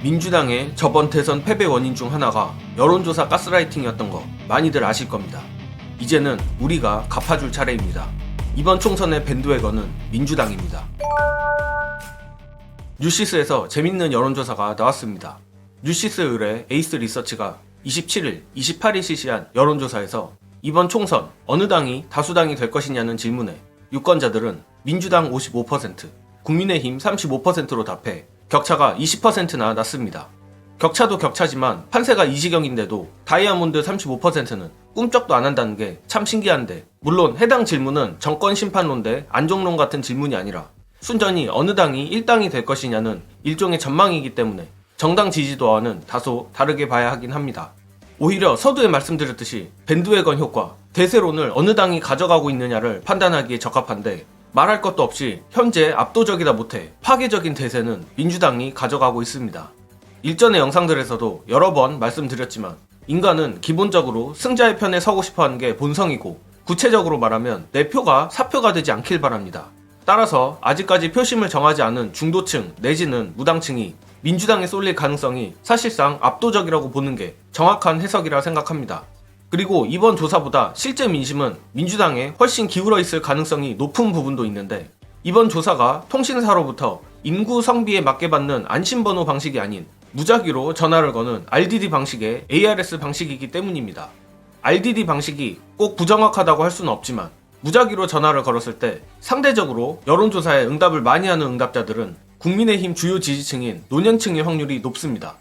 민주당의 저번 대선 패배 원인 중 하나가 여론조사 가스라이팅이었던 거 많이들 아실 겁니다. 이제는 우리가 갚아줄 차례입니다. 이번 총선의 밴드웨건은 민주당입니다. 뉴시스에서 재밌는 여론조사가 나왔습니다. 뉴시스 의뢰 에이스 리서치가 27일, 28일 실시한 여론조사에서 이번 총선 어느 당이 다수당이 될 것이냐는 질문에 유권자들은 민주당 55%, 국민의힘 35%로 답해 격차가 20%나 났습니다. 격차도 격차지만 판세가 이 지경인데도 다이아몬드 35%는 꿈쩍도 안 한다는 게 참 신기한데, 물론 해당 질문은 정권 심판론 대 안종론 같은 질문이 아니라 순전히 어느 당이 1당이 될 것이냐는 일종의 전망이기 때문에 정당 지지도와는 다소 다르게 봐야 하긴 합니다. 오히려 서두에 말씀드렸듯이 밴드웨건 효과, 대세론을 어느 당이 가져가고 있느냐를 판단하기에 적합한데, 말할 것도 없이 현재 압도적이다 못해 파괴적인 대세는 민주당이 가져가고 있습니다. 일전의 영상들에서도 여러 번 말씀드렸지만 인간은 기본적으로 승자의 편에 서고 싶어하는 게 본성이고, 구체적으로 말하면 내 표가 사표가 되지 않길 바랍니다. 따라서 아직까지 표심을 정하지 않은 중도층 내지는 무당층이 민주당에 쏠릴 가능성이 사실상 압도적이라고 보는 게 정확한 해석이라 생각합니다. 그리고 이번 조사보다 실제 민심은 민주당에 훨씬 기울어 있을 가능성이 높은 부분도 있는데, 이번 조사가 통신사로부터 인구 성비에 맞게 받는 안심번호 방식이 아닌 무작위로 전화를 거는 RDD 방식의 ARS 방식이기 때문입니다. RDD 방식이 꼭 부정확하다고 할 수는 없지만 무작위로 전화를 걸었을 때 상대적으로 여론조사에 응답을 많이 하는 응답자들은 국민의힘 주요 지지층인 노년층의 확률이 높습니다.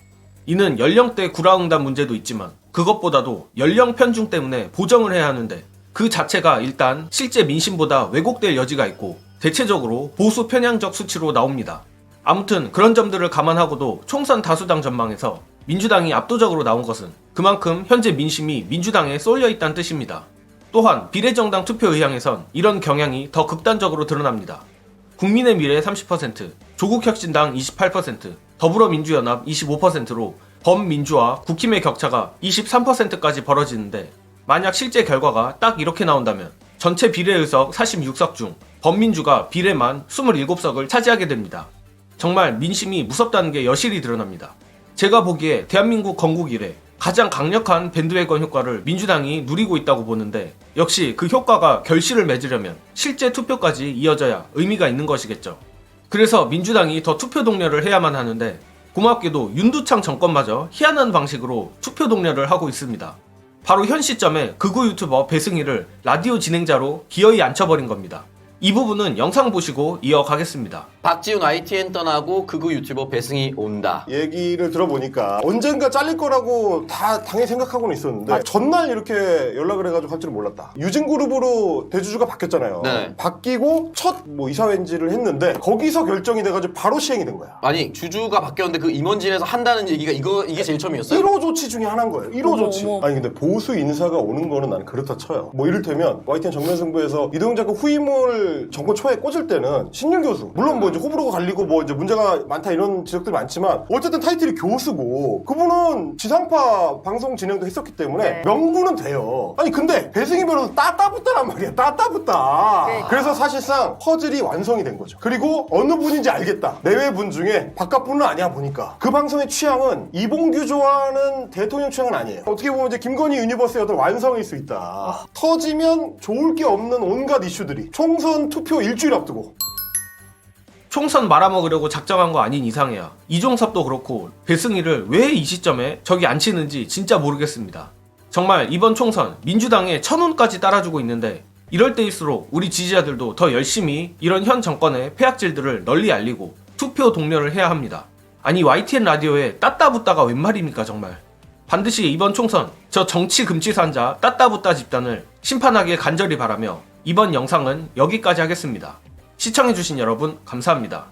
이는 연령대 구라응답 문제도 있지만 그것보다도 연령 편중 때문에 보정을 해야 하는데, 그 자체가 일단 실제 민심보다 왜곡될 여지가 있고 대체적으로 보수 편향적 수치로 나옵니다. 아무튼 그런 점들을 감안하고도 총선 다수당 전망에서 민주당이 압도적으로 나온 것은 그만큼 현재 민심이 민주당에 쏠려 있다는 뜻입니다. 또한 비례정당 투표 의향에선 이런 경향이 더 극단적으로 드러납니다. 국민의 미래 30%, 조국혁신당 28%, 더불어민주연합 25%로 범민주와 국힘의 격차가 23%까지 벌어지는데, 만약 실제 결과가 딱 이렇게 나온다면 전체 비례의석 46석 중 범민주가 비례만 27석을 차지하게 됩니다. 정말 민심이 무섭다는 게 여실히 드러납니다. 제가 보기에 대한민국 건국 이래 가장 강력한 밴드웨건 효과를 민주당이 누리고 있다고 보는데, 역시 그 효과가 결실을 맺으려면 실제 투표까지 이어져야 의미가 있는 것이겠죠. 그래서 민주당이 더 투표 독려를 해야만 하는데, 고맙게도 윤두창 정권마저 희한한 방식으로 투표 독려를 하고 있습니다. 바로 현 시점에 극우 유튜버 배승희를 라디오 진행자로 기어이 앉혀버린 겁니다. 이 부분은 영상 보시고 이어가겠습니다. 박지훈 YTN 떠나고 극우 유튜버 배승희 온다. 얘기를 들어보니까 언젠가 잘릴 거라고 다 당연히 생각하고는 있었는데 전날 이렇게 연락을 해가지고 할 줄은 몰랐다. 유진그룹으로 대주주가 바뀌었잖아요. 네. 바뀌고 첫 이사회인지를 했는데 거기서 결정이 돼가지고 바로 시행이 된 거야. 아니 주주가 바뀌었는데 그 임원진에서 한다는 얘기가 이게 제일 처음이었어요? 1호 조치 중에 하나인 거예요. 1호 조치. 아니 근데 보수 인사가 오는 거는 난 그렇다 쳐요. 뭐 이를테면 YTN 정면승부에서 이동영 작가 후임을 정권 초에 꽂을 때는 신윤 교수, 물론 뭐 이제 호불호가 갈리고 뭐 이제 문제가 많다 이런 지적들이 많지만 어쨌든 타이틀이 교수고 그분은 지상파 방송 진행도 했었기 때문에 명분은 돼요. 아니 근데 배승희 변호사 따따붙다란 말이야. 따따붙다. 그래서 사실상 퍼즐이 완성이 된 거죠. 그리고 어느 분인지 알겠다. 내외 분 중에 바깥 분은 아니야 보니까. 그 방송의 취향은 이봉규 좋아하는 대통령 취향은 아니에요. 어떻게 보면 이제 김건희 유니버스의 어떤 완성일 수 있다. 터지면 좋을 게 없는 온갖 이슈들이 총선 투표 일주일 앞두고. 총선 말아먹으려고 작정한 거 아닌 이상해야 이종섭도 그렇고 배승희를 왜 이 시점에 저기 앉히는지 진짜 모르겠습니다. 정말 이번 총선 민주당에 천운까지 따라주고 있는데, 이럴 때일수록 우리 지지자들도 더 열심히 이런 현 정권의 폐악질들을 널리 알리고 투표 독려를 해야 합니다. 아니 YTN 라디오에 따따붙다가 웬 말입니까 정말. 반드시 이번 총선 저 정치 금치산자 따따붙다 집단을 심판하길 간절히 바라며 이번 영상은 여기까지 하겠습니다. 시청해주신 여러분 감사합니다.